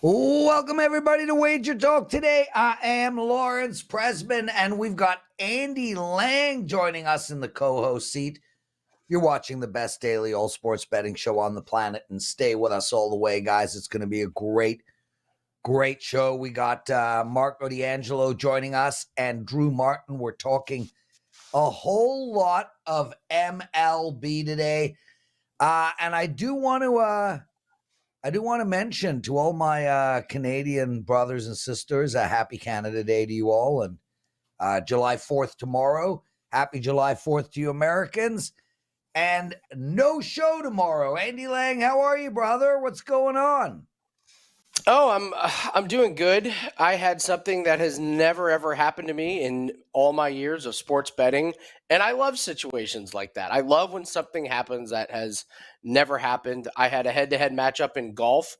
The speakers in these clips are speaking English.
Welcome, everybody, to WagerTalk Today. I am Lawrence Presman, and we've got Andy Lang joining us in the co-host seat. You're watching the best daily all sports betting show on the planet, and stay with us all the way, guys. It's going to be a great show. We got Marco D'Angelo joining us and Drew Martin. We're talking a whole lot of MLB today, and I do want to mention to all my Canadian brothers and sisters, a happy Canada Day to you all. And July 4th tomorrow. Happy July 4th to you Americans. And no show tomorrow. Andy Lang, how are you, brother? What's going on? Oh, I'm doing good. I had something that has never ever happened to me in all my years of sports betting, and I love situations like that. I love when something happens that has never happened. I had a head-to-head matchup in golf.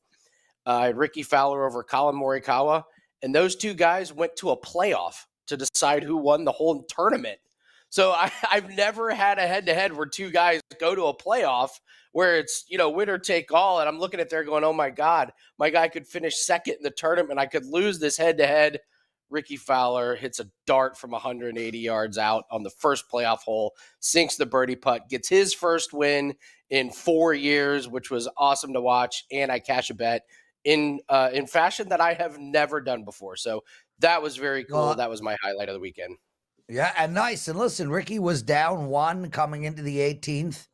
Ricky Fowler over Colin Morikawa, and those two guys went to a playoff to decide who won the whole tournament. So I've never had a head-to-head where two guys go to a playoff where it's, winner take all. And I'm looking at there going, oh my God, my guy could finish second in the tournament. I could lose this head-to-head. Ricky Fowler hits a dart from 180 yards out on the first playoff hole, sinks the birdie putt, gets his first win in 4 years, which was awesome to watch. And I cash a bet in fashion that I have never done before. So that was very cool. That was my highlight of the weekend. Yeah, and nice. And listen, Ricky was down 1 coming into the 18th.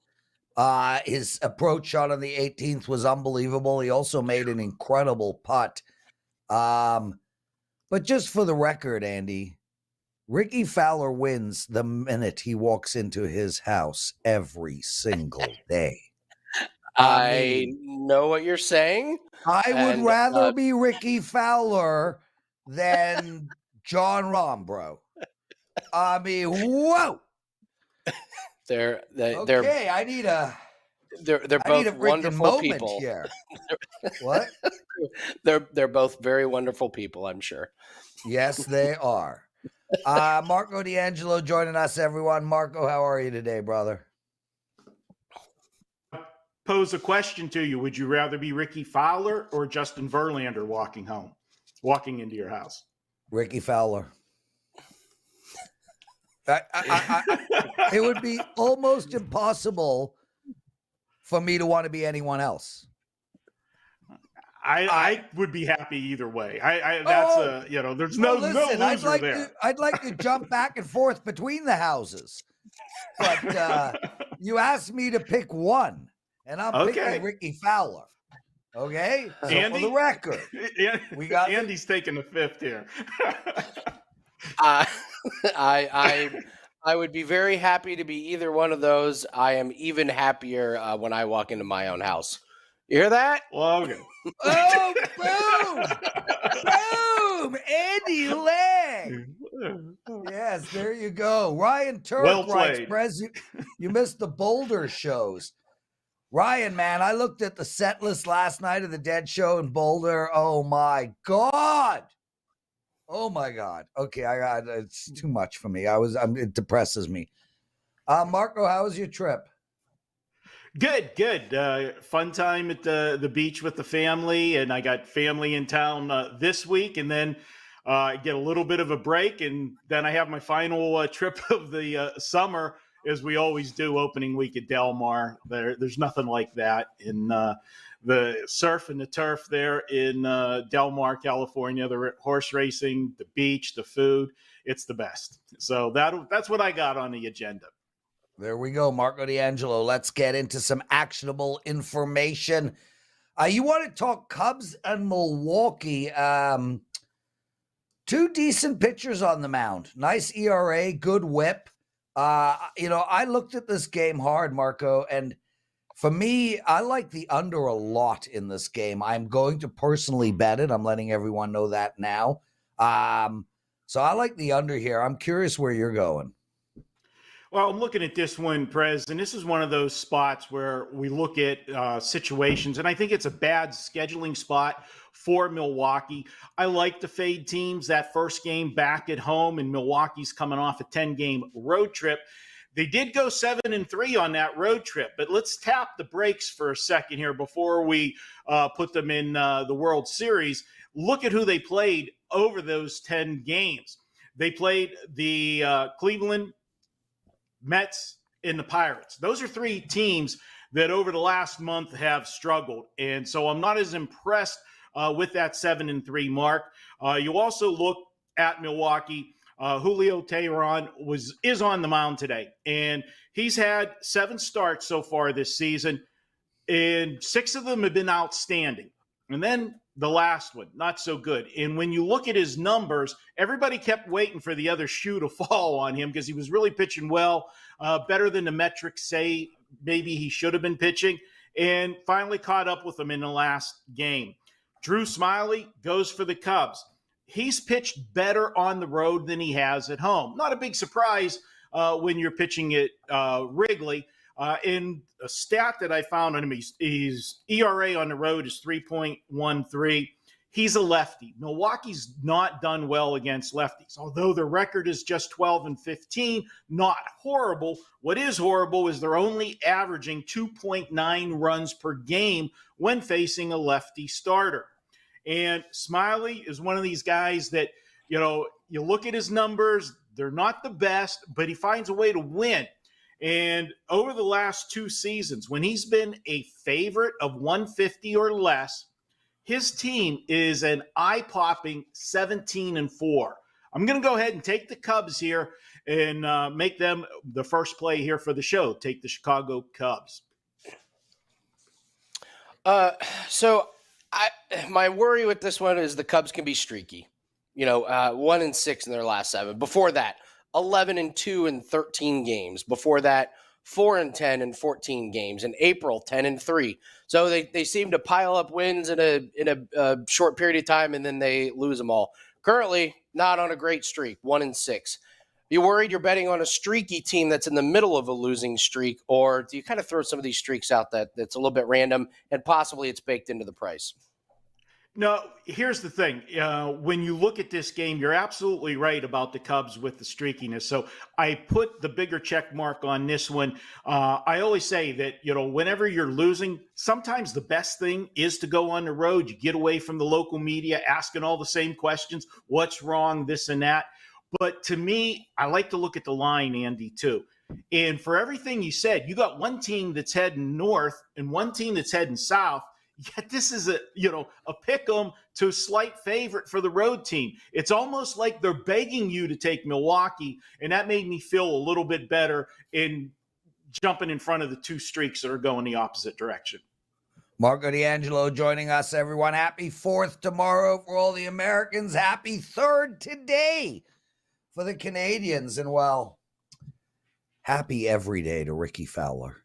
His approach shot on the 18th was unbelievable. He also made an incredible putt. But just for the record, Andy, Ricky Fowler wins the minute he walks into his house every single day. I know what you're saying. I would rather be Ricky Fowler than John Rahm, bro. I mean, whoa. They're both wonderful people. Here. What? They're both very wonderful people, I'm sure. Yes, they are. Marco D'Angelo joining us, everyone. Marco, how are you today, brother? Pose a question to you. Would you rather be Ricky Fowler or Justin Verlander walking into your house? Ricky Fowler. It would be almost impossible for me to want to be anyone else. I would be happy either way. There's no loser there. I'd like to jump back and forth between the houses, but you asked me to pick one, and I'm picking Ricky Fowler. Okay, so Andy, for the record, we got Andy's taking the fifth here. I would be very happy to be either one of those. I am even happier when I walk into my own house. You hear that? Well, okay. Oh, boom! Boom! Andy Lang. Yes, there you go. Ryan Turk writes, Prez, you missed the Boulder shows. Ryan, man, I looked at the set list last night of the Dead Show in Boulder. Oh, my God. Oh my God. Okay, it's too much for me. It depresses me. Marco, how was your trip? Good. Fun time at the beach with the family, and I got family in town this week, and then I get a little bit of a break, and then I have my final trip of the summer, as we always do, opening week at Del Mar. There's nothing like that in the surf and the turf there in Del Mar, California, the horse racing, the beach, the food. It's the best. So that's what I got on the agenda. There we go, Marco D'Angelo. Let's get into some actionable information. You want to talk Cubs and Milwaukee. 2 decent pitchers on the mound. Nice ERA, good whip. I looked at this game hard, Marco, and for me, I like the under a lot in this game. I'm going to personally bet it. I'm letting everyone know that now. So I like the under here. I'm curious where you're going. Well, I'm looking at this one, Prez, and this is one of those spots where we look at situations, and I think it's a bad scheduling spot for Milwaukee. I like to fade teams that first game back at home, and Milwaukee's coming off a 10-game road trip. They did go 7-3 on that road trip, but let's tap the brakes for a second here before we put them in the World Series. Look at who they played over those 10 games. They played the Cleveland, Mets, and the Pirates. Those are three teams that over the last month have struggled. And so I'm not as impressed with that 7-3 mark. You also look at Milwaukee. Julio Teheran is on the mound today, and he's had 7 starts so far this season, and 6 of them have been outstanding. And then the last one, not so good. And when you look at his numbers, everybody kept waiting for the other shoe to fall on him because he was really pitching well, better than the metrics say maybe he should have been pitching, and finally caught up with him in the last game. Drew Smyly goes for the Cubs. He's pitched better on the road than he has at home. Not a big surprise when you're pitching at Wrigley. In a stat that I found on him, his ERA on the road is 3.13. He's a lefty. Milwaukee's not done well against lefties, although their record is just 12-15. Not horrible. What is horrible is they're only averaging 2.9 runs per game when facing a lefty starter. And Smyly is one of these guys that, you look at his numbers, they're not the best, but he finds a way to win. And over the last 2 seasons, when he's been a favorite of 150 or less, his team is an eye-popping 17-4. I'm going to go ahead and take the Cubs here and make them the first play here for the show. Take the Chicago Cubs. My worry with this one is the Cubs can be streaky. 1-6 in their last 7. Before that, 11-2 in 13 games. Before that, 4-10 in 14 games. In April, 10-3. So they seem to pile up wins in a short period of time, and then they lose them all. Currently, not on a great streak, 1-6. You worried you're betting on a streaky team that's in the middle of a losing streak, or do you kind of throw some of these streaks out that's a little bit random and possibly it's baked into the price? No, here's the thing. When you look at this game, you're absolutely right about the Cubs with the streakiness. So I put the bigger check mark on this one. I always say that, whenever you're losing, sometimes the best thing is to go on the road. You get away from the local media asking all the same questions. What's wrong, this and that. But to me, I like to look at the line, Andy, too. And for everything you said, you got one team that's heading north and one team that's heading south. Yet this is a pick 'em to a slight favorite for the road team. It's almost like they're begging you to take Milwaukee, and that made me feel a little bit better in jumping in front of the 2 streaks that are going the opposite direction. Marco D'Angelo joining us, everyone. Happy 4th tomorrow for all the Americans. Happy 3rd today for the Canadians. And, well, happy every day to Ricky Fowler.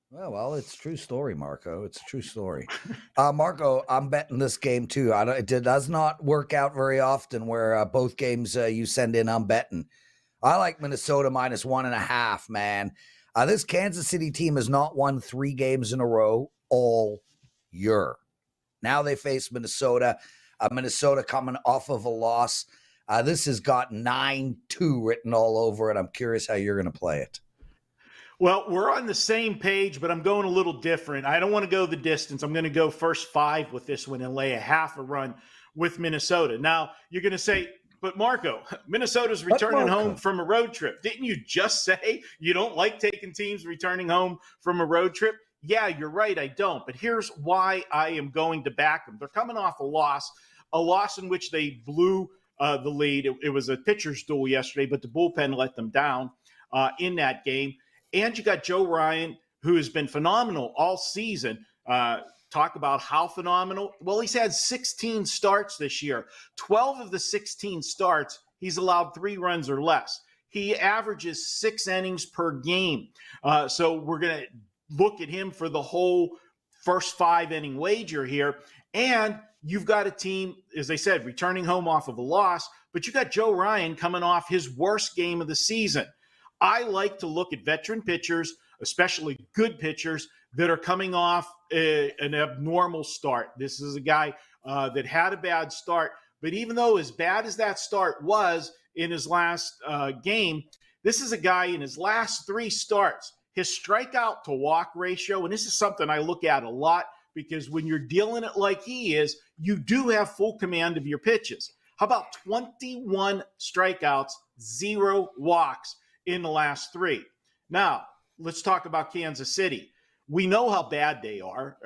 Well, it's a true story, Marco. It's a true story. Marco, I'm betting this game too. It does not work out very often where both games you send in, I'm betting. I like Minnesota -1.5, man. This Kansas City team has not won 3 games in a row all year. Now they face Minnesota. Minnesota coming off of a loss. This has got 9-2 written all over it. I'm curious how you're going to play it. Well, we're on the same page, but I'm going a little different. I don't want to go the distance. I'm going to go first 5 with this one and lay a half a run with Minnesota. Now, you're going to say, but Marco, Minnesota's returning home from a road trip. Didn't you just say you don't like taking teams returning home from a road trip? Yeah, you're right, I don't. But here's why I am going to back them. They're coming off a loss in which they blew the lead. It was a pitcher's duel yesterday, but the bullpen let them down in that game. And you got Joe Ryan, who has been phenomenal all season. Talk about how phenomenal. Well, he's had 16 starts this year. 12 of the 16 starts, he's allowed 3 runs or less. He averages 6 innings per game. So we're going to look at him for the whole first 5-inning wager here. And you've got a team, as I said, returning home off of a loss, but you got Joe Ryan coming off his worst game of the season. I like to look at veteran pitchers, especially good pitchers, that are coming off an abnormal start. This is a guy that had a bad start, But even though as bad as that start was in his last game, this is a guy in his last 3 starts, his strikeout to walk ratio, and this is something I look at a lot because when you're dealing it like he is, you do have full command of your pitches. How about 21 strikeouts, 0 walks in the last 3? Now, let's talk about Kansas City. We know how bad they are,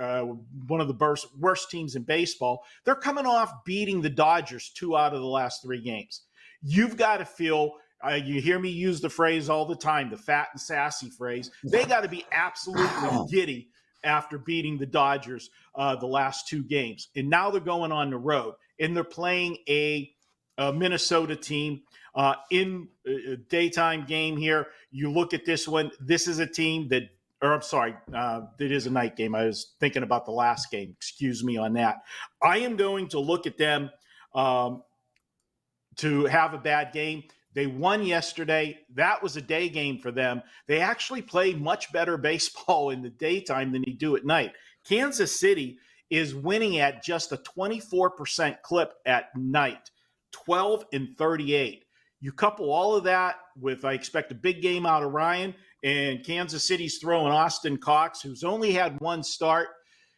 one of the worst teams in baseball. They're coming off beating the Dodgers 2 out of the last 3 games. You've got to feel, you hear me use the phrase all the time, the fat and sassy phrase. They got to be absolutely giddy after beating the Dodgers the last 2 games. And now they're going on the road, and they're playing a Minnesota team in a daytime game here. You look at this one. This is a team that, or I'm sorry, it is a night game. I was thinking about the last game. Excuse me on that. I am going to look at them to have a bad game. They won yesterday. That was a day game for them. They actually play much better baseball in the daytime than they do at night. Kansas City is winning at just a 24% clip at night, 12-38. You couple all of that with, I expect a big game out of Ryan, and Kansas City's throwing Austin Cox, who's only had 1 start.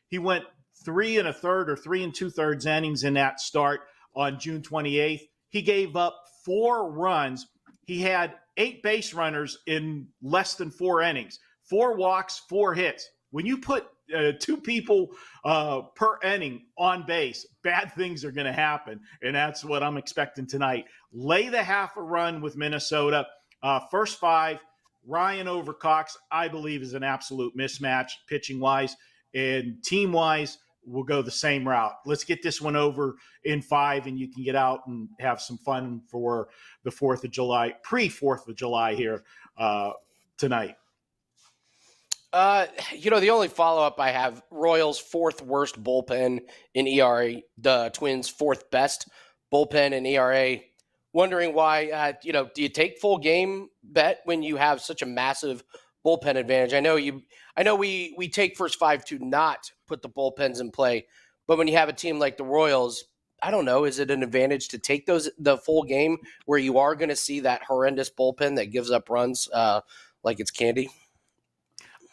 He went 3 1/3 or 3 2/3 innings in that start on June 28th. He gave up 4 runs. He had 8 base runners in less than 4 innings, 4 walks, 4 hits. When you put 2 people per inning on base, bad things are going to happen. And that's what I'm expecting tonight. Lay the half a run with Minnesota. First 5, Ryan over Cox, I believe, is an absolute mismatch pitching-wise. And team-wise, we'll go the same route. Let's get this one over in 5, and you can get out and have some fun for the 4th of July, pre-4th of July here tonight. The only follow-up I have, Royals' 4th worst bullpen in ERA, the Twins' 4th best bullpen in ERA. Wondering why, do you take full game bet when you have such a massive bullpen advantage? I know we take first 5 to not put the bullpens in play, but when you have a team like the Royals, I don't know, is it an advantage to take the full game where you are going to see that horrendous bullpen that gives up runs like it's candy?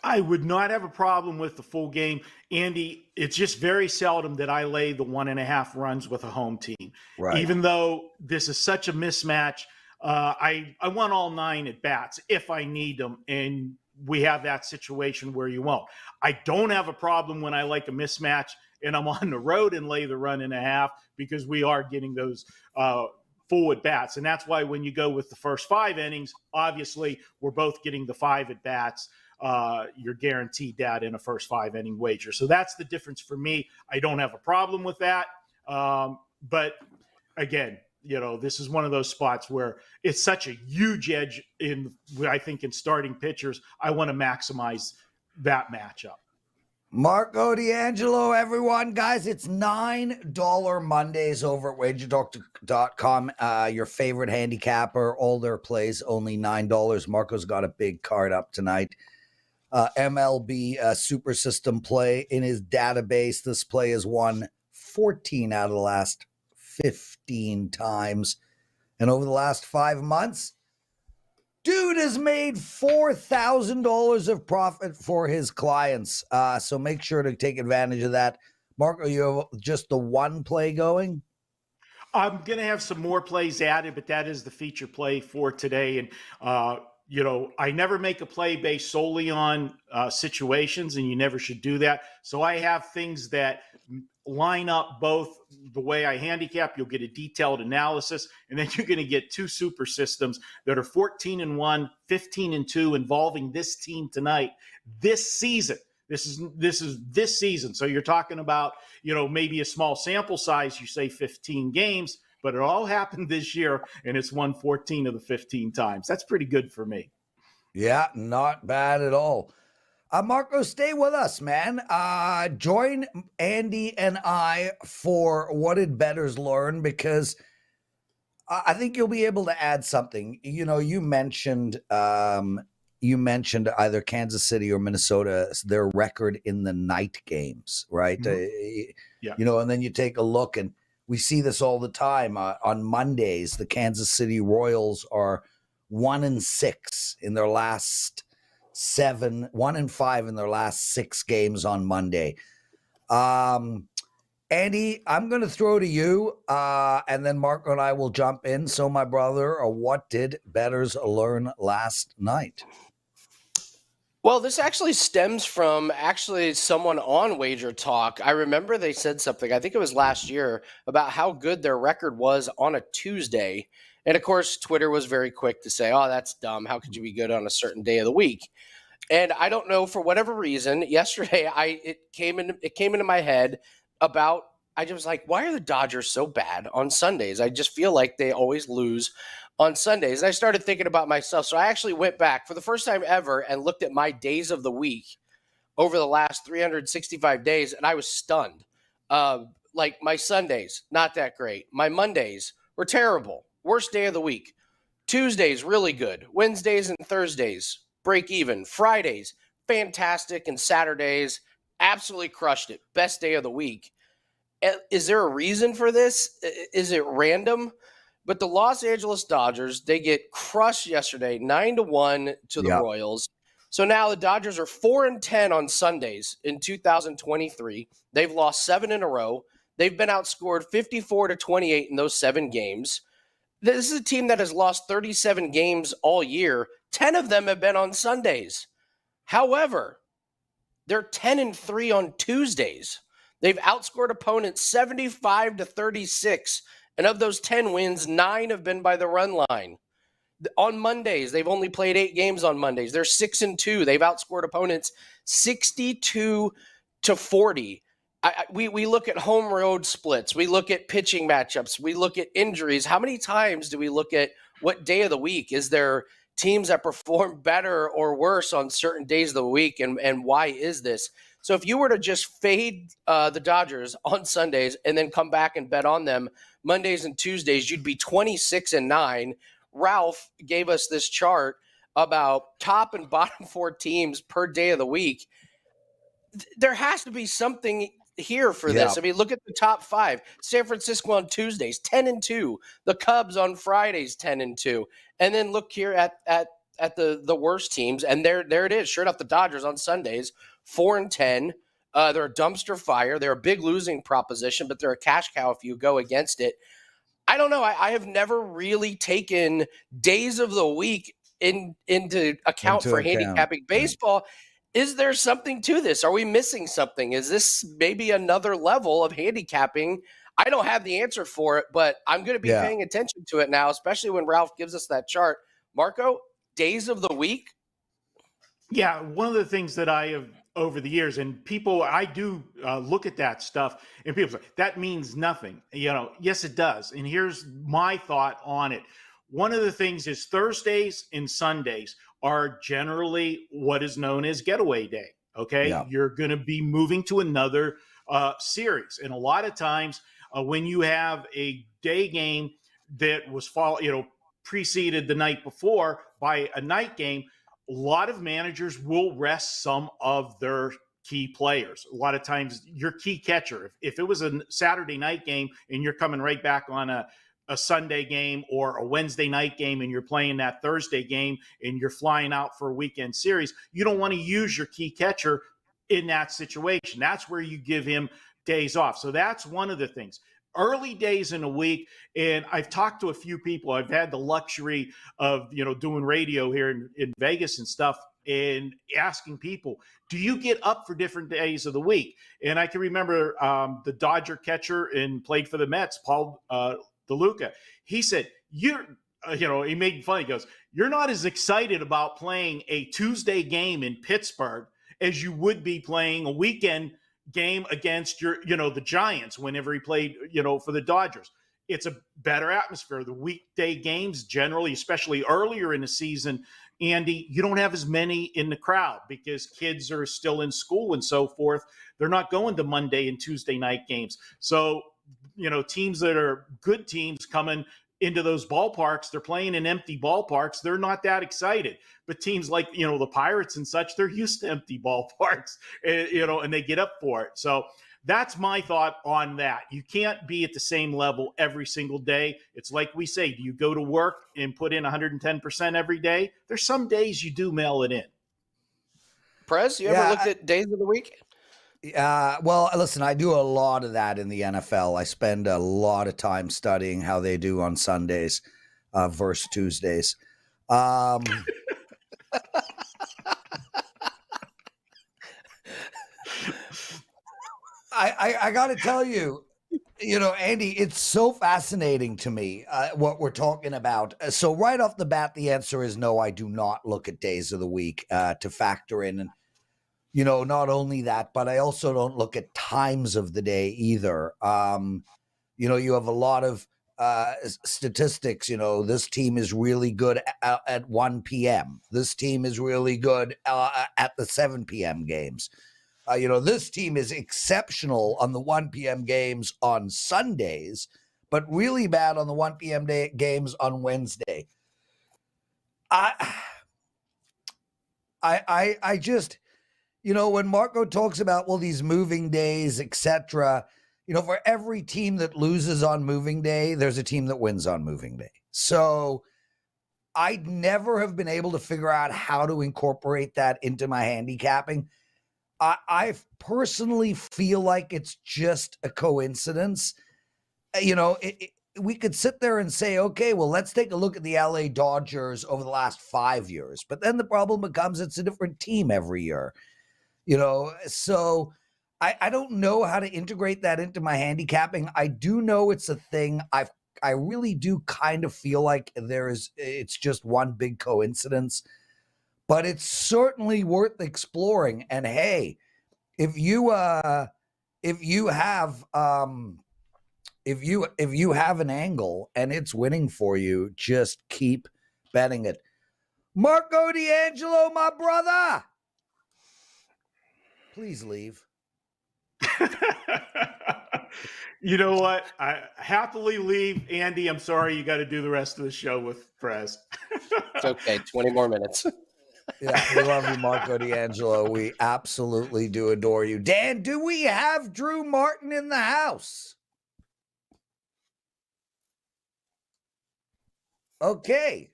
I would not have a problem with the full game. Andy, it's just very seldom that I lay the 1.5 runs with a home team. Right. Even though this is such a mismatch, I want all 9 at bats if I need them, and we have that situation where you won't. I don't have a problem when I like a mismatch and I'm on the road and lay the 1.5 because we are getting those full at bats. And that's why when you go with the first 5 innings, obviously we're both getting the 5 at bats. You're guaranteed that in a first 5 inning wager. So that's the difference for me. I don't have a problem with that. But again, this is one of those spots where it's such a huge edge I think in starting pitchers. I want to maximize that matchup. Marco D'Angelo, everyone. Guys, it's $9 Mondays over at WagerTalk.com. Your favorite handicapper, all their plays, only $9. Marco's got a big card up tonight. MLB Super System play in his database. This play has won 14 out of the last 15 times. And over the last 5 months, dude has made $4,000 of profit for his clients. So make sure to take advantage of that. Marco, you have just the one play going? I'm going to have some more plays added, but that is the feature play for today. And, I never make a play based solely on situations, and you never should do that. So I have things that line up both the way I handicap. You'll get a detailed analysis, and then you're going to get 2 super systems that are 14-1, 15-2 involving this team tonight, this season. This is this season. So you're talking about, maybe a small sample size, you say 15 games, but it all happened this year, and it's won 14 of the 15 times. That's pretty good for me. Yeah, not bad at all. Marco, stay with us, man. Join Andy and I for What Did Bettors Learn? Because I think you'll be able to add something. You mentioned either Kansas City or Minnesota, their record in the night games, right? Mm-hmm. Yeah. And then you take a look, and we see this all the time. On Mondays, the Kansas City Royals are 1-6 in their last 7, 1-5 in their last 6 games on Monday. Andy, I'm going to throw to you, and then Marco and I will jump in. So, my brother, what did bettors learn last night? Well, this actually stems from someone on WagerTalk. I remember they said something, I think it was last year, about how good their record was on a Tuesday. And of course, Twitter was very quick to say, oh, that's dumb. How could you be good on a certain day of the week? And I don't know, for whatever reason, yesterday it came into my head about, I just was like, why are the Dodgers so bad on Sundays? I just feel like they always lose on Sundays. And I started thinking about myself. So I actually went back for the first time ever and looked at my days of the week over the last 365 days, and I was stunned. Like my Sundays, not that great. My Mondays were terrible. Worst day of the week. Tuesdays, really good. Wednesdays and Thursdays, break even. Fridays, fantastic. And Saturdays, absolutely crushed it. Best day of the week. Is there a reason for this? Is it random? But the Los Angeles Dodgers, they get crushed yesterday, 9-1 to the Royals. So now the Dodgers are 4-10 on Sundays in 2023. They've lost 7 in a row. They've been outscored 54-28 in those 7 games. This is a team that has lost 37 games all year. 10 of them have been on Sundays. However, they're 10-3 on Tuesdays. They've outscored opponents 75-36. And of those 10 wins, 9 have been by the run line. On Mondays, they've only played 8 games on Mondays. They're 6-2. They've outscored opponents 62-40. We look at home road splits. We look at pitching matchups. We look at injuries. How many times do we look at what day of the week? Is there teams that perform better or worse on certain days of the week? And why is this? So if you were to just fade the Dodgers on Sundays and then come back and bet on them Mondays and Tuesdays, you'd be 26-9. Ralph gave us this chart about top and bottom 4 teams per day of the week. There has to be something here for this. I mean, look at the top 5. San Francisco on Tuesdays, 10-2. The Cubs on Fridays, 10-2. And then look here at the worst teams, and there it is, straight off the Dodgers on Sundays, 4-10. They're a dumpster fire. They're a big losing proposition, but they're a cash cow if you go against it. I don't know. I have never really taken days of the week into account for handicapping baseball. Is there something to this? Are we missing something? Is this maybe another level of handicapping? I don't have the answer for it, but I'm going to be paying attention to it now, especially when Ralph gives us that chart. Marco, days of the week? Yeah, one of the things that I have over the years, and people, I do look at that stuff, and people say, that means nothing. Yes, it does. And here's my thought on it. One of the things is Thursdays and Sundays are generally what is known as getaway day. Okay. Yeah. You're going to be moving to another series. And a lot of times when you have a day game that was preceded the night before by a night game, a lot of managers will rest some of their key players. A lot of times your key catcher, if it was a Saturday night game and you're coming right back on a Sunday game or a Wednesday night game and you're playing that Thursday game and you're flying out for a weekend series, you don't want to use your key catcher in that situation. That's where you give him days off. So that's one of the things. Early days in a week, and I've talked to a few people. I've had the luxury of doing radio here in Vegas and stuff, and asking people, do you get up for different days of the week? And I can remember the Dodger catcher and played for the Mets, Paul DeLuca. He said, he made fun. He goes, you're not as excited about playing a Tuesday game in Pittsburgh as you would be playing a weekend game against the Giants whenever he played, for the Dodgers. It's a better atmosphere. The weekday games generally, especially earlier in the season, Andy, you don't have as many in the crowd because kids are still in school and so forth. They're not going to Monday and Tuesday night games. So, teams that are good teams coming into those ballparks, they're playing in empty ballparks. They're not that excited. But teams like, the Pirates and such, they're used to empty ballparks, and they get up for it. So That's my thought on that. You can't be at the same level every single day. It's like we say, do you go to work and put in 110% every day? There's some days you do mail it in. Prez, you ever looked at days of the week? Well, listen, I do a lot of that in the NFL. I spend a lot of time studying how they do on Sundays versus Tuesdays. I got to tell you, Andy, it's so fascinating to me what we're talking about. So right off the bat, the answer is no, I do not look at days of the week to factor in. And, not only that, but I also don't look at times of the day either. You have a lot of statistics. This team is really good at 1 p.m. This team is really good at the 7 p.m. games. This team is exceptional on the 1 p.m. games on Sundays, but really bad on the 1 p.m. games on Wednesday. I just, when Marco talks about, these moving days, etc., for every team that loses on moving day, there's a team that wins on moving day. So I'd never have been able to figure out how to incorporate that into my handicapping. I personally feel like it's just a coincidence. We could sit there and say, okay, well, let's take a look at the LA Dodgers over the last 5 years. But then the problem becomes it's a different team every year. So I don't know how to integrate that into my handicapping. I do know it's a thing. I really do kind of feel like it's just one big coincidence. But it's certainly worth exploring. And hey, if you have an angle and it's winning for you, just keep betting it. Marco D'Angelo, my brother, please leave. You know what? I happily leave. Andy, I'm sorry you got to do the rest of the show with Prez. It's okay. 20 more minutes. Yeah, we love you, Marco D'Angelo. We absolutely do adore you. Dan, do we have Drew Martin in the house? Okay.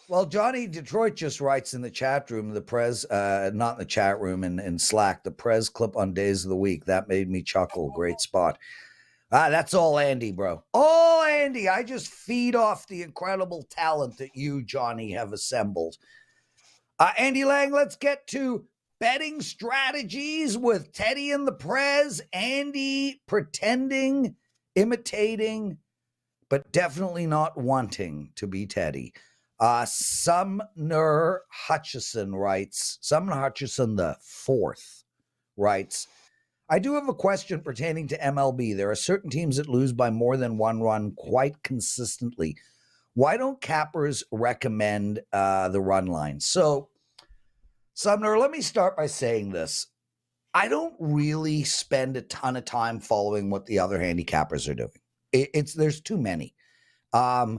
Well, Johnny Detroit just writes in the chat room, the Prez, not in the chat room, in Slack, the Prez clip on days of the week. That made me chuckle. Great spot. That's all Andy, bro. All Andy. I just feed off the incredible talent that you, Johnny, have assembled. Andy Lang, let's get to betting strategies with Teddy and the Prez. Andy pretending, imitating, but definitely not wanting to be Teddy. Sumner Hutchison the fourth writes, I do have a question pertaining to MLB. There are certain teams that lose by more than one run quite consistently. Why don't cappers recommend the run line? So, Sumner, let me start by saying this. I don't really spend a ton of time following what the other handicappers are doing. There's too many. I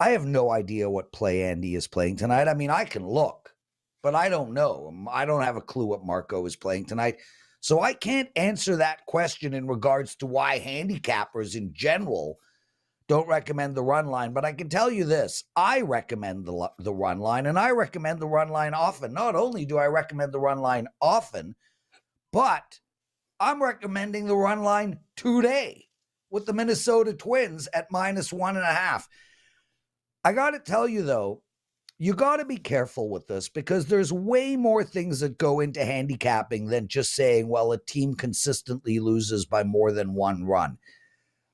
have no idea what play Andy is playing tonight. I mean, I can look, but I don't know. I don't have a clue what Marco is playing tonight. So I can't answer that question in regards to why handicappers in general don't recommend the run line. But I can tell you this. I recommend the run line, and I recommend the run line often. Not only do I recommend the run line often, but I'm recommending the run line today with the Minnesota Twins at -1.5. I got to tell you, though, you got to be careful with this because there's way more things that go into handicapping than just saying, well, a team consistently loses by more than one run.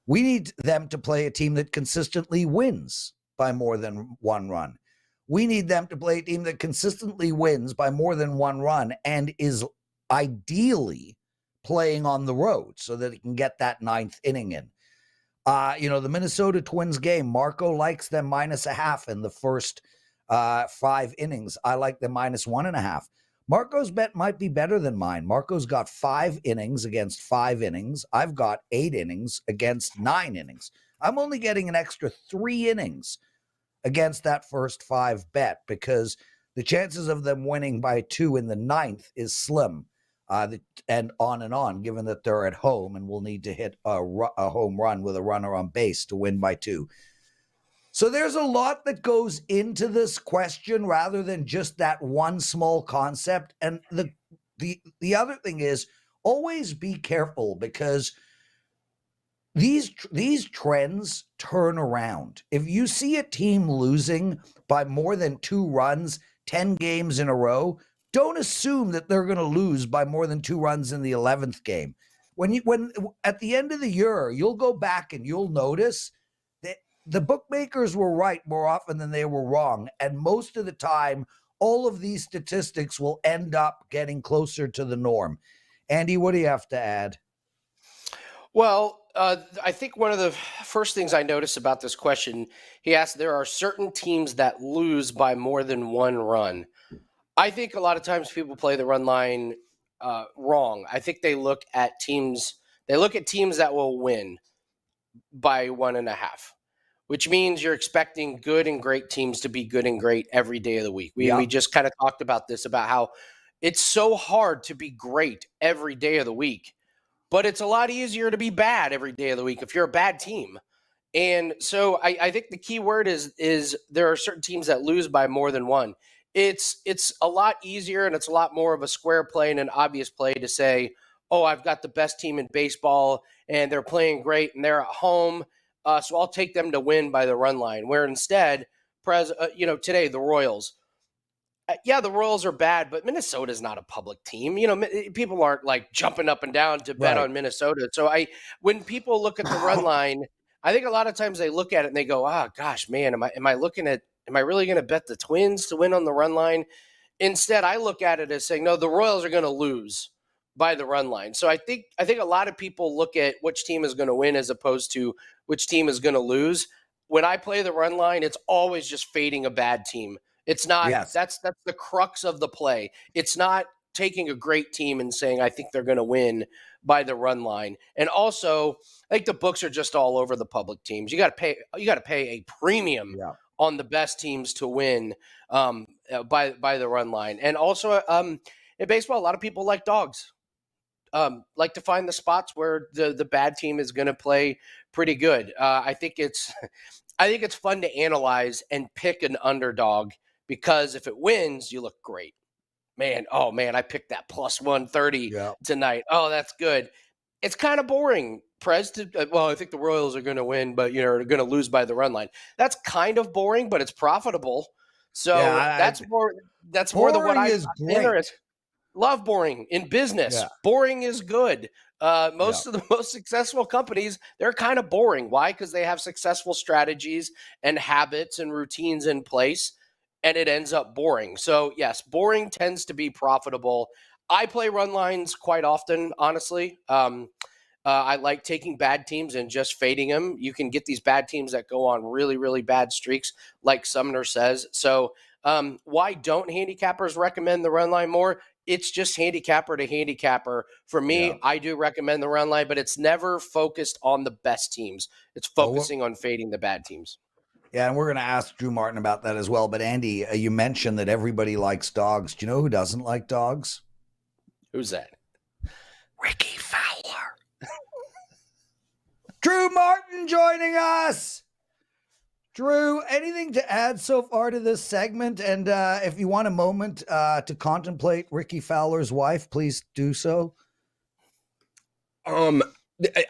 We need them to play a team that consistently wins by more than one run. We need them to play a team that consistently wins by more than one run and is ideally playing on the road so that it can get that ninth inning in. The Minnesota Twins game, Marco likes them -0.5 in the first 5 innings. I like them -1.5. Marco's bet might be better than mine. Marco's got 5 innings against 5 innings. I've got 8 innings against 9 innings. I'm only getting an extra 3 innings against that first 5 bet because the chances of them winning by 2 in the 9th is slim. and on, given that they're at home and will need to hit a home run with a runner on base to win by 2. So there's a lot that goes into this question rather than just that one small concept. And the other thing is always be careful, because these trends turn around. If you see a team losing by more than 2 runs 10 games in a row, don't assume that they're going to lose by more than 2 runs in the 11th game. When at the end of the year, you'll go back and you'll notice that the bookmakers were right more often than they were wrong. And most of the time, all of these statistics will end up getting closer to the norm. Andy, what do you have to add? Well, I think one of the first things I noticed about this question, he asked, there are certain teams that lose by more than 1 run. I think a lot of times people play the run line wrong. I think they look at teams that will win by 1.5, which means you're expecting good and great teams to be good and great every day of the week. We just kind of talked about this, about how it's so hard to be great every day of the week, but it's a lot easier to be bad every day of the week if you're a bad team. And so I think the key word is there are certain teams that lose by more than 1. It's a lot easier, and it's a lot more of a square play and an obvious play to say, oh, I've got the best team in baseball and they're playing great and they're at home, so I'll take them to win by the run line. Where instead, today the Royals, the Royals are bad, but Minnesota's not a public team. People aren't like jumping up and down to bet on Minnesota. So when people look at the run line, I think a lot of times they look at it and they go, "Ah, gosh, man, am I really going to bet the Twins to win on the run line?" Instead, I look at it as saying, no, the Royals are going to lose by the run line. So I think a lot of people look at which team is going to win as opposed to which team is going to lose. When I play the run line, it's always just fading a bad team. It's not, that's the crux of the play. It's not taking a great team and saying, I think they're going to win by the run line. And also, I think the books are just all over the public teams. You got to pay a premium on the best teams to win by the run line. And also in baseball, a lot of people like dogs, like to find the spots where the bad team is going to play pretty good. I think it's fun to analyze and pick an underdog, because if it wins, you look great. I picked that plus 130 tonight. Oh, that's good. It's kind of boring, Prez. I think the Royals are going to win, but are going to lose by the run line. That's kind of boring, but it's profitable. So that's more than what I love. Boring in business. Yeah. Boring is good. Most of the most successful companies, they're kind of boring. Why? Because they have successful strategies and habits and routines in place, and it ends up boring. So yes, boring tends to be profitable. I play run lines quite often, honestly. I like taking bad teams and just fading them. You can get these bad teams that go on really, really bad streaks, like Sumner says. So why don't handicappers recommend the run line more? It's just handicapper to handicapper. For me, I do recommend the run line, but it's never focused on the best teams. It's focusing on fading the bad teams. Yeah, and we're going to ask Drew Martin about that as well. But Andy, you mentioned that everybody likes dogs. Do you know who doesn't like dogs? Who's that? Ricky Fowler. Drew Martin joining us. Drew, anything to add so far to this segment? And if you want a moment to contemplate Ricky Fowler's wife, please do so. I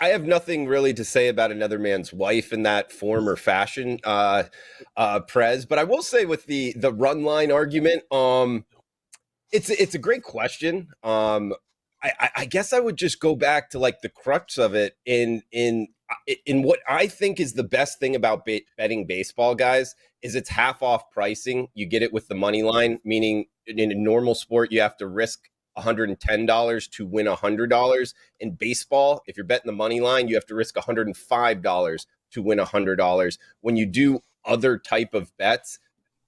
have nothing really to say about another man's wife in that form or fashion, Prez. But I will say with the run line argument, it's a great question. I guess I would just go back to like the crux of it in what I think is the best thing about betting baseball, guys, is it's half off pricing. You get it with the money line, meaning in a normal sport, you have to risk $110 to win $100. In baseball, if you're betting the money line, you have to risk $105 to win $100. When you do other type of bets,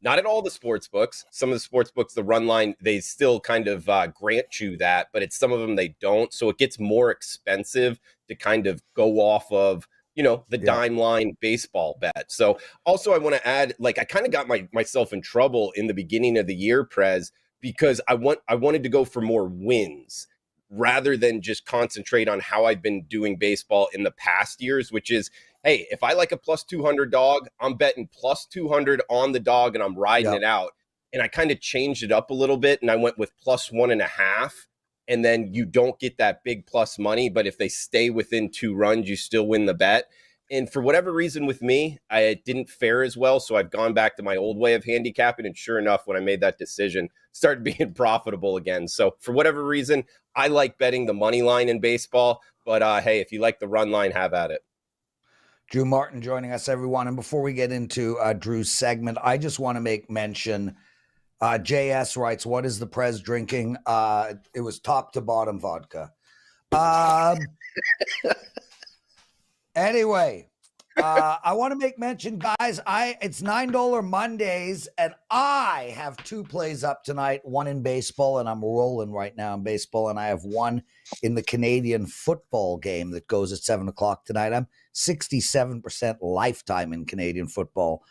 not at all the sports books. Some of the sports books, the run line, they still kind of grant you that, but it's some of them they don't. So it gets more expensive to kind of go off of, the dime line baseball bet. So also I want to add, like, I kind of got myself in trouble in the beginning of the year, Prez, because I wanted to go for more wins rather than just concentrate on how I've been doing baseball in the past years, which is, hey, if I like a plus 200 dog, I'm betting plus 200 on the dog and I'm riding it out. And I kind of changed it up a little bit and I went with plus 1.5. And then you don't get that big plus money. But if they stay within 2 runs, you still win the bet. And for whatever reason with me, it didn't fare as well. So I've gone back to my old way of handicapping. And sure enough, when I made that decision, started being profitable again. So for whatever reason, I like betting the money line in baseball. But hey, if you like the run line, have at it. Drew Martin joining us, everyone. And before we get into Drew's segment, I just want to make mention. JS writes, what is the Prez drinking? It was top to bottom vodka. Anyway, I want to make mention, guys, it's $9 Mondays, and I have 2 plays up tonight, one in baseball, and I'm rolling right now in baseball, and I have one in the Canadian football game that goes at 7 o'clock tonight. I'm 67% lifetime in Canadian football.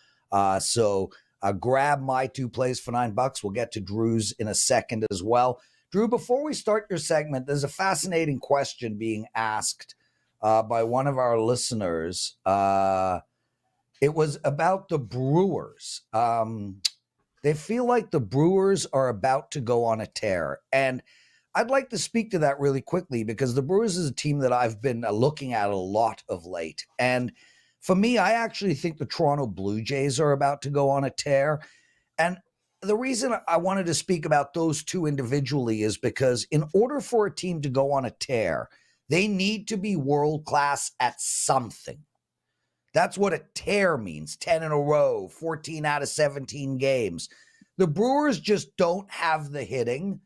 So grab my 2 plays for $9. We'll get to Drew's in a second as well. Drew, before we start your segment, there's a fascinating question being asked by one of our listeners. It was about the Brewers. They feel like the Brewers are about to go on a tear. And I'd like to speak to that really quickly because the Brewers is a team that I've been looking at a lot of late. And for me, I actually think the Toronto Blue Jays are about to go on a tear. And the reason I wanted to speak about those 2 individually is because in order for a team to go on a tear, they need to be world-class at something. That's what a tear means, 10 in a row, 14 out of 17 games. The Brewers just don't have the hitting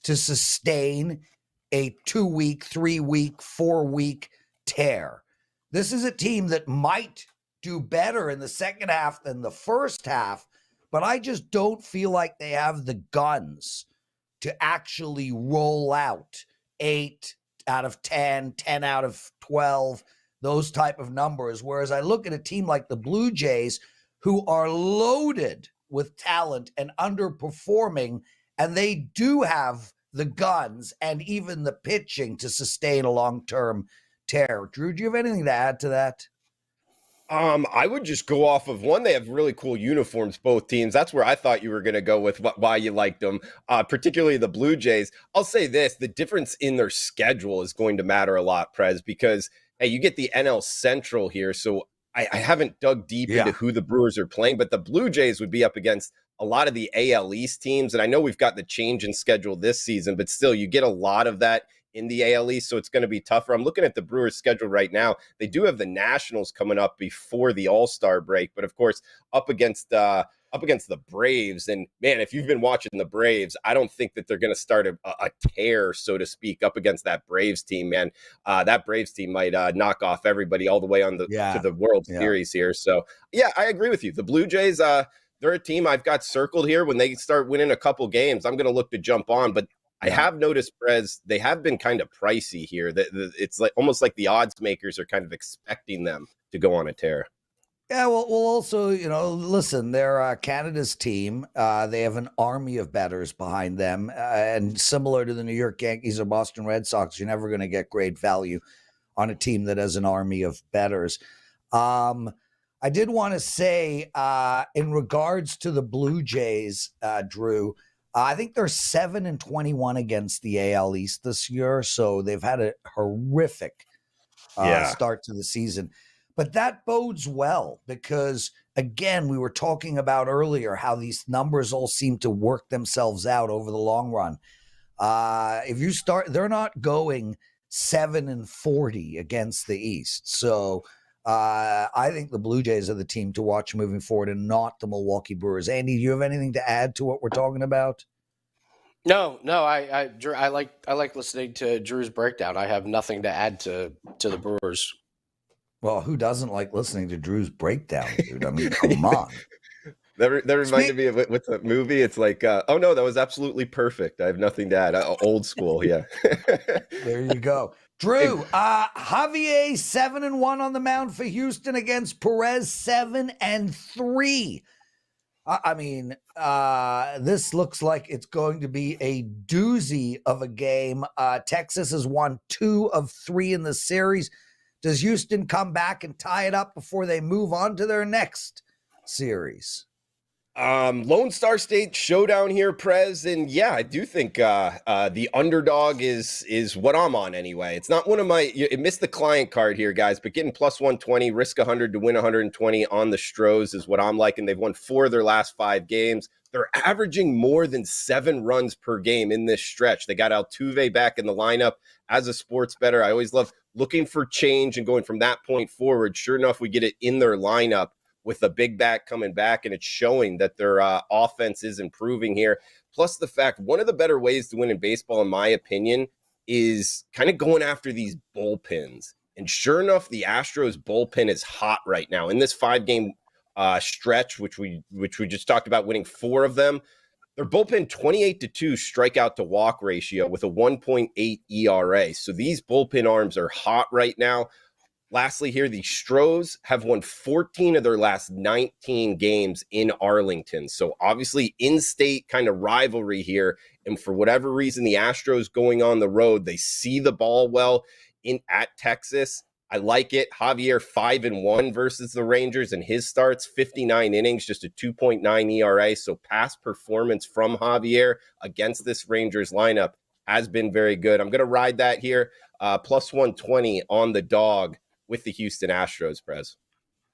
to sustain a 2-week, 3-week, 4-week tear. This is a team that might do better in the second half than the first half, but I just don't feel like they have the guns to actually roll out 8 out of 10, 10 out of 12, those type of numbers. Whereas I look at a team like the Blue Jays who are loaded with talent and underperforming, and they do have the guns and even the pitching to sustain a long-term tear. Drew, do you have anything to add to that? I would just go off of one. They have really cool uniforms, both teams. That's where I thought you were going to go with why you liked them, particularly the Blue Jays. I'll say this, the difference in their schedule is going to matter a lot, Prez, because, hey, you get the NL Central here. So I haven't dug deep into who the Brewers are playing, but the Blue Jays would be up against a lot of the AL East teams. And I know we've got the change in schedule this season, but still you get a lot of that in the AL East, so it's going to be tougher. I'm looking at the Brewers' schedule right now. They do have the Nationals coming up before the All-Star break, but of course, up against the Braves. And man, if you've been watching the Braves, I don't think that they're going to start a tear, so to speak, up against that Braves team. Man, that Braves team might knock off everybody all the way on to the World Series here. So yeah, I agree with you. The Blue Jays, they're a team I've got circled here. When they start winning a couple games, I'm going to look to jump on, but I have noticed, Prez, they have been kind of pricey here. It's like almost like the odds makers are kind of expecting them to go on a tear. Yeah, well, also, listen, they're Canada's team. They have an army of bettors behind them. And similar to the New York Yankees or Boston Red Sox, you're never going to get great value on a team that has an army of bettors. I did want to say, in regards to the Blue Jays, Drew, I think they're 7-21 against the AL East this year, so they've had a horrific start to the season. But that bodes well because, again, we were talking about earlier how these numbers all seem to work themselves out over the long run. If you start, they're not going 7-40 against the East, so I think the Blue Jays are the team to watch moving forward and not the Milwaukee Brewers. Andy, do you have anything to add to what we're talking about? No, Drew, I like listening to Drew's breakdown. I have nothing to add to the Brewers. Well, who doesn't like listening to Drew's breakdown, dude? I mean, come on. That reminded me of what's that movie? It's like, oh no, that was absolutely perfect. I have nothing to add. Old school, yeah. There you go. Drew, Javier 7-1 on the mound for Houston against Perez 7-3. I mean, this looks like it's going to be a doozy of a game. Texas has won 2 of 3 in the series. Does Houston come back and tie it up before they move on to their next series? Lone Star State showdown here, Prez, and yeah, I do think the underdog is what I'm on anyway. It's not one of my. It missed the client card here, guys, but getting plus 120, risk 100 to win 120 on the Stros is what I'm liking. They've won 4 of their last 5 games. They're averaging more than 7 runs per game in this stretch. They got Altuve back in the lineup. As a sports bettor, I always love looking for change and going from that point forward. Sure enough, we get it in their lineup with the big back coming back, and it's showing that their offense is improving here. Plus the fact, one of the better ways to win in baseball, in my opinion, is kind of going after these bullpens. And sure enough, the Astros bullpen is hot right now. In this 5-game stretch, which we just talked about, winning 4 of them, their bullpen 28-2 strikeout to walk ratio with a 1.8 ERA. So these bullpen arms are hot right now. Lastly here, the Stros have won 14 of their last 19 games in Arlington. So obviously in-state kind of rivalry here. And for whatever reason, the Astros going on the road, they see the ball well at Texas. I like it. Javier 5-1 versus the Rangers in his starts, 59 innings, just a 2.9 ERA. So past performance from Javier against this Rangers lineup has been very good. I'm going to ride that here. Plus 120 on the dog with the Houston Astros, Prez.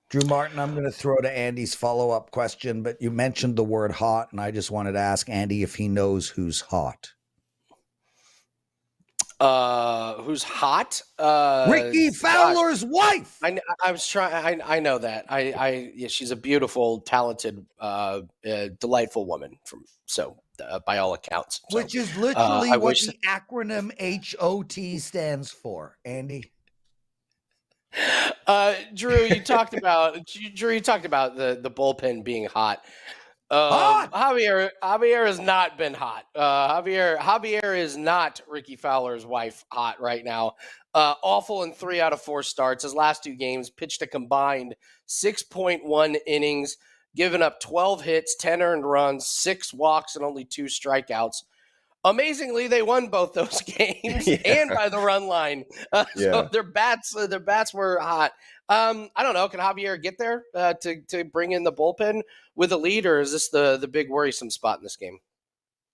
Drew Martin, I'm going to throw to Andy's follow-up question, but you mentioned the word hot, and I just wanted to ask Andy if he knows who's hot. Who's hot? Ricky Fowler's wife. I was trying. I know that. Yeah, she's a beautiful, talented, delightful woman. By all accounts, which is literally what the acronym HOT stands for. Andy. Drew, you talked about the bullpen being hot. Javier has not been hot. Javier is not Ricky Fowler's wife hot right now. Awful in 3 out of 4 starts. His last 2 games pitched a combined 6.1 innings, given up 12 hits, 10 earned runs, 6 walks, and only 2 strikeouts. Amazingly, they won both those games and by the run line. So their bats were hot. I don't know. Can Javier get there to bring in the bullpen with a lead, or is this the big worrisome spot in this game?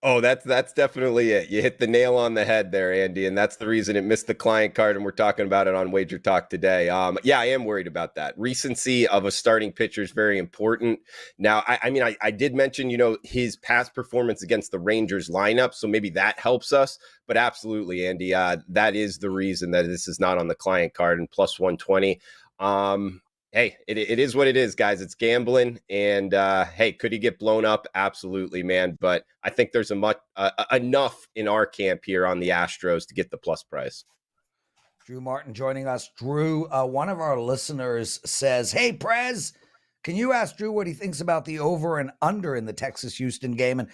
Oh, that's definitely it. You hit the nail on the head there, Andy, and that's the reason it missed the client card, and we're talking about it on WagerTalk today. Yeah, I am worried about that. Recency of a starting pitcher is very important. Now, I did mention, his past performance against the Rangers lineup, so maybe that helps us. But absolutely, Andy, that is the reason that this is not on the client card and plus 120. Hey, it is what it is, guys. It's gambling. And, hey, could he get blown up? Absolutely, man. But I think there's enough in our camp here on the Astros to get the plus price. Drew Martin joining us. Drew, one of our listeners says, hey, Prez, can you ask Drew what he thinks about the over and under in the Texas-Houston game? And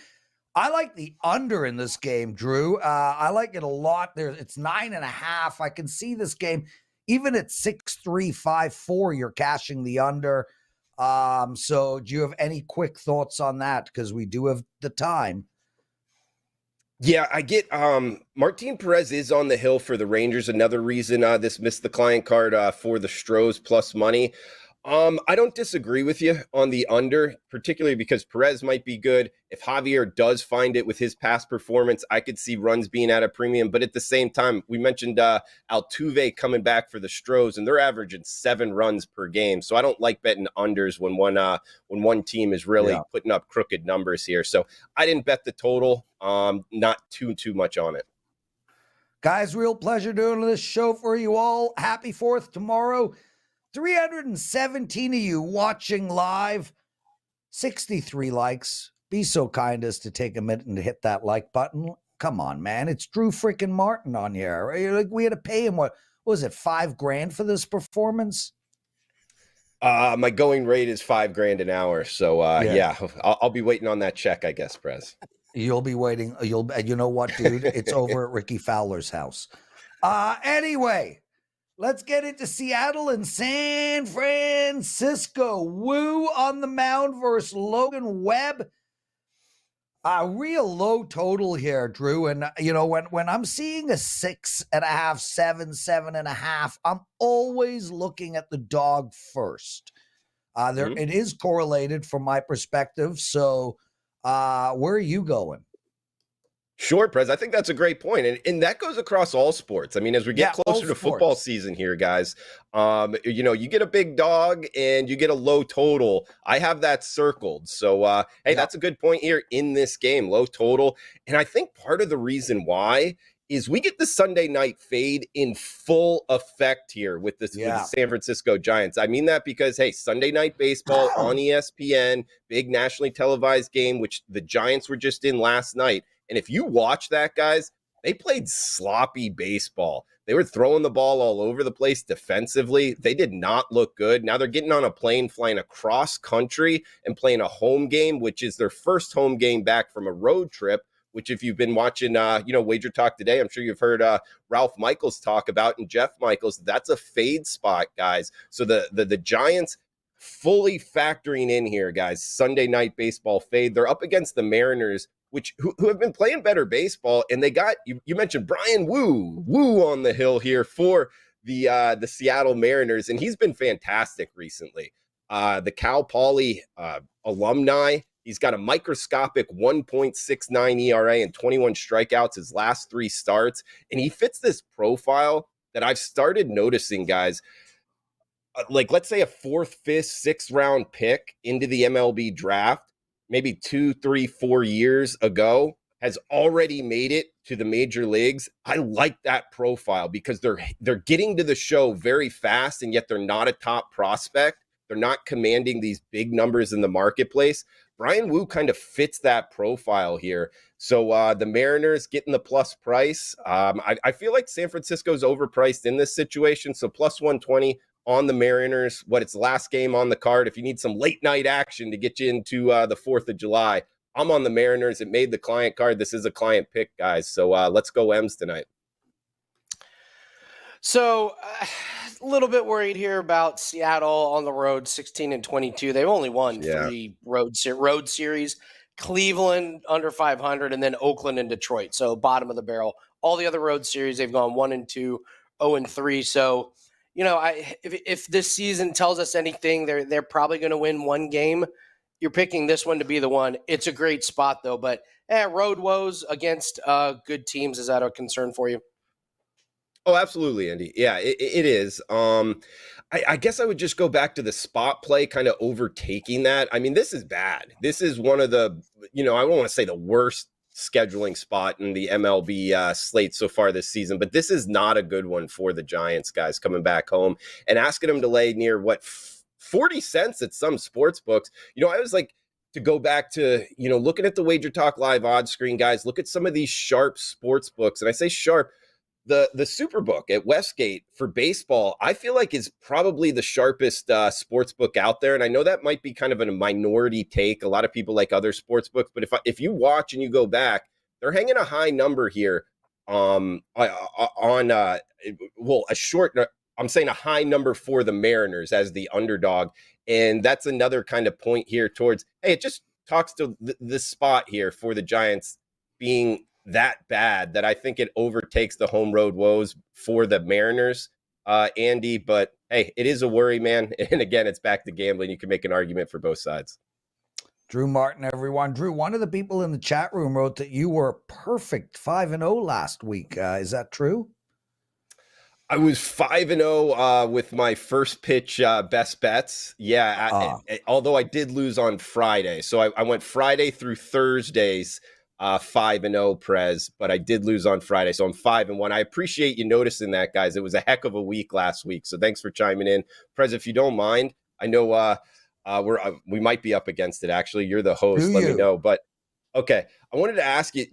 I like the under in this game, Drew. I like it a lot. It's 9.5. I can see this game. Even at 6.354, you're cashing the under. So do you have any quick thoughts on that? Because we do have the time. Yeah, I get Martin Perez is on the hill for the Rangers. Another reason this missed the client card for the Stros plus money. I don't disagree with you on the under, particularly because Perez might be good. If Javier does find it with his past performance, I could see runs being at a premium. But at the same time, we mentioned Altuve coming back for the Stros, and they're averaging 7 runs per game. So I don't like betting unders when one team is really putting up crooked numbers here. So I didn't bet the total. Not too much on it. Guys, real pleasure doing this show for you all. Happy 4th tomorrow. 317 of you watching live, 63 likes. Be so kind as to take a minute and hit that like button. Come on, man. It's Drew freaking Martin on here. Right? Like, we had to pay him, what was it, $5,000 for this performance? My going rate is $5,000 an hour. So yeah, I'll be waiting on that check, I guess, Prez. You'll be waiting. You know what, dude? It's over at Ricky Fowler's house. Anyway, Let's get into Seattle and San Francisco. Woo on the mound versus Logan Webb. A real low total here, Drew. And, when I'm seeing a 6.5, 7.5, I'm always looking at the dog first. It is correlated from my perspective. So where are you going? Sure, Prez. I think that's a great point. And that goes across all sports. I mean, as we get closer to football season here, guys, you get a big dog and you get a low total. I have that circled. So, that's a good point here in this game, low total. And I think part of the reason why is we get the Sunday night fade in full effect here with the San Francisco Giants. I mean that because, Sunday night baseball on ESPN, big nationally televised game, which the Giants were just in last night. And if you watch that, guys, they played sloppy baseball. They were throwing the ball all over the place defensively. They did not look good. Now they're getting on a plane, flying across country and playing a home game, which is their first home game back from a road trip, which if you've been watching, WagerTalk Today, I'm sure you've heard Ralph Michaels talk about, and Jeff Michaels. That's a fade spot, guys. So the Giants fully factoring in here, guys, Sunday night baseball fade. They're up against the Mariners, who have been playing better baseball, and they got you mentioned Brian Woo on the hill here for the Seattle Mariners, and he's been fantastic recently. The Cal Poly alumni, he's got a microscopic 1.69 ERA and 21 strikeouts his last 3 starts, and he fits this profile that I've started noticing, guys. Like, let's say a 4th, 5th, 6th round pick into the MLB draft, maybe 2, 3, 4 years ago, has already made it to the major leagues. I like that profile because they're getting to the show very fast, and yet they're not a top prospect. They're not commanding these big numbers in the marketplace. Brian Woo kind of fits that profile here. So the Mariners getting the plus price. I feel like San Francisco's overpriced in this situation. So plus 120 on the Mariners. It's the last game on the card. If you need some late night action to get you into the 4th of July, I'm on the Mariners. It made the client card. This is a client pick, guys. So let's go M's tonight. So a little bit worried here about Seattle on the road, 16-22. They've only won 3 road series. Cleveland under 500, and then Oakland and Detroit. So bottom of the barrel. All the other road series, they've gone 1-2, 0-3. So, if this season tells us anything, they're probably going to win 1 game. You're picking this one to be the one. It's a great spot, though. But road woes against good teams, is that a concern for you? Oh, absolutely, Andy. Yeah, it is. I guess I would just go back to the spot play kind of overtaking that. I mean, this is bad. This is one of the, I don't want to say the worst scheduling spot in the MLB slate so far this season, but this is not a good one for the Giants, guys, coming back home and asking them to lay near 40 cents at some sports books. I was like, to go back to, looking at the WagerTalk Live odds screen, guys, look at some of these sharp sports books. And I say sharp, the Superbook at Westgate for baseball, I feel like is probably the sharpest sports book out there. And I know that might be kind of a minority take. A lot of people like other sports books, but if you watch and you go back, they're hanging a high number here a short, I'm saying a high number for the Mariners as the underdog. And that's another kind of point here towards, it just talks to this spot here for the Giants being that bad that I think it overtakes the home road woes for the Mariners, Andy. But hey, it is a worry, man. And again, it's back to gambling. You can make an argument for both sides. Drew Martin, everyone. Drew, one of the people in the chat room wrote that you were perfect 5-0 last week. Is that true? I was 5-0 with my first pitch best bets. Yeah, although I did lose on Friday. So I went Friday through Thursdays 5-0, Prez, but I did lose on Friday. So I'm 5-1. I appreciate you noticing that, guys. It was a heck of a week last week. So thanks for chiming in. Prez, if you don't mind, I know we might be up against it, actually. You're the host. Let me know. But okay, I wanted to ask you,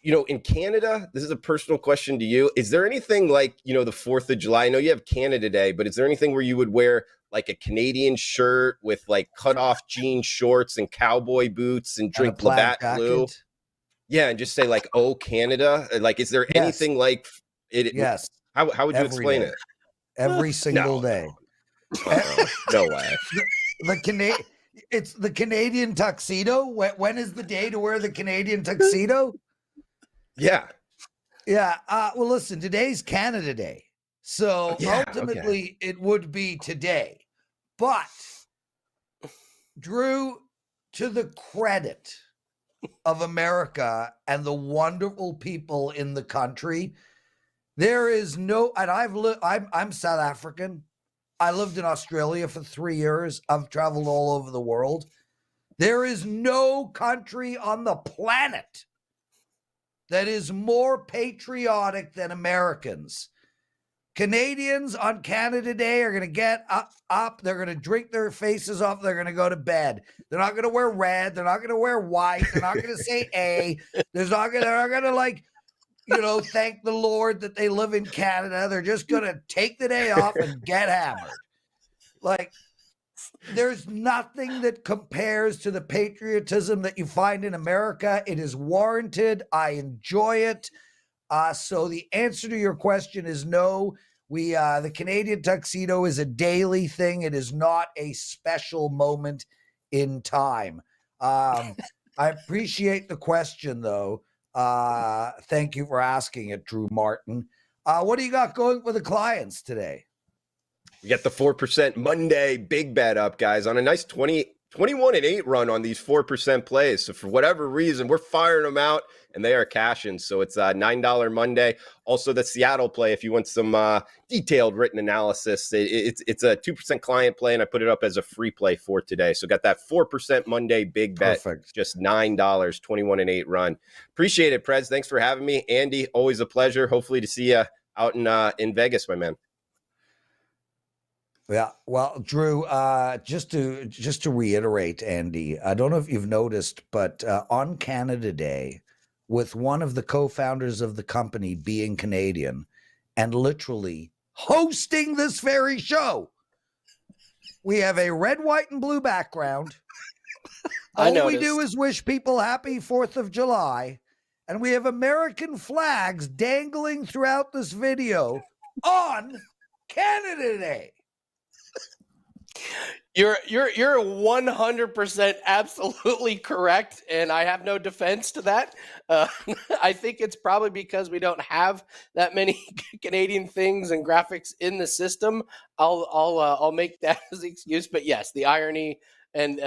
in Canada, this is a personal question to you. Is there anything like, the 4th of July? I know you have Canada Day, but is there anything where you would wear like a Canadian shirt with like cut off jean shorts and cowboy boots and drink Labatt Blue? Yeah, and just say like, "Oh, Canada." Like, is there anything like it? Yes. How would you explain it? every single No, day. No way. It's the Canadian tuxedo. When is the day to wear the Canadian tuxedo? Yeah. Yeah. Well, listen, today's Canada Day. So Yeah, ultimately it would be today. But Drew, to the credit of America and the wonderful people in the country, there is no, and I'm South African. I lived in Australia for 3 years. I've traveled all over the world. There is no country on the planet that is more patriotic than Americans. Canadians on Canada Day are going to get up. They're going to drink their faces off. They're going to go to bed. They're not going to wear red. They're not going to wear white. They're not going to say A. They're not going to like, thank the Lord that they live in Canada. They're just going to take the day off and get hammered. Like, there's nothing that compares to the patriotism that you find in America. It is warranted. I enjoy it. So the answer to your question is no. The Canadian tuxedo is a daily thing. It is not a special moment in time. I appreciate the question, though. Thank you for asking it, Drew Martin. What do you got going for the clients today? We got the 4% Monday big bet up, guys, on a nice 21-8 run on these 4% plays. So for whatever reason, we're firing them out, and they are cashing. So it's a $9 Monday. Also, the Seattle play, if you want some detailed written analysis, it's a 2% client play, and I put it up as a free play for today. So got that 4% Monday big bet. Perfect. Just $9, 21-8 run. Appreciate it, Prez. Thanks for having me. Andy, always a pleasure. Hopefully to see you out in Vegas, my man. Yeah, well, Drew, just to reiterate, Andy, I don't know if you've noticed, but on Canada Day, with one of the co-founders of the company being Canadian and literally hosting this very show, we have a red, white, and blue background. All we do is wish people happy 4th of July, and we have American flags dangling throughout this video on Canada Day. You're 100% absolutely correct, and I have no defense to that. I think it's probably because we don't have that many Canadian things and graphics in the system. I'll make that as an excuse, but yes, the irony and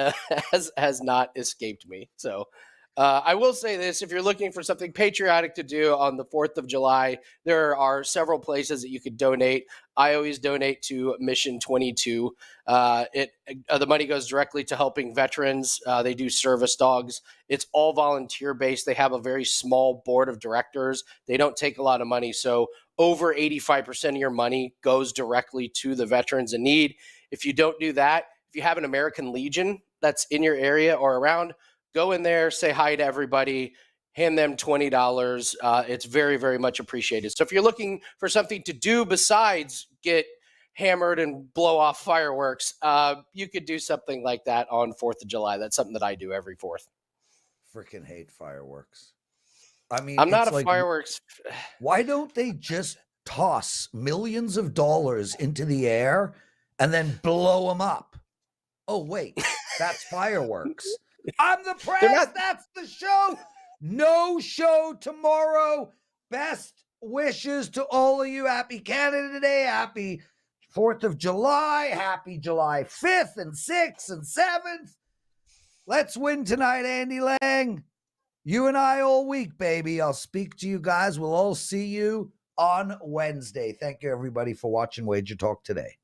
has not escaped me. So. I will say this, if you're looking for something patriotic to do on the 4th of July, there are several places that you could donate. I always donate to Mission 22. The money goes directly to helping veterans. They do service dogs. It's all volunteer based. They have a very small board of directors. They don't take a lot of money. So over 85% of your money goes directly to the veterans in need. If you don't do that, if you have an American Legion that's in your area or around, go in there, say hi to everybody, hand them $20. It's very, very much appreciated. So if you're looking for something to do besides get hammered and blow off fireworks, you could do something like that on 4th of July. That's something that I do every 4th. Freaking hate fireworks. I mean, I'm not a fireworks. Why don't they just toss millions of dollars into the air and then blow them up? Oh, wait, that's fireworks. I'm the Prez. That's the show. No show tomorrow. Best wishes to all of you. Happy Canada Day. Happy 4th of July. Happy July 5th and 6th and 7th. Let's win tonight, Andy Lang. You and I all week, baby. I'll speak to you guys. We'll all see you on Wednesday. Thank you, everybody, for watching Wager Talk today.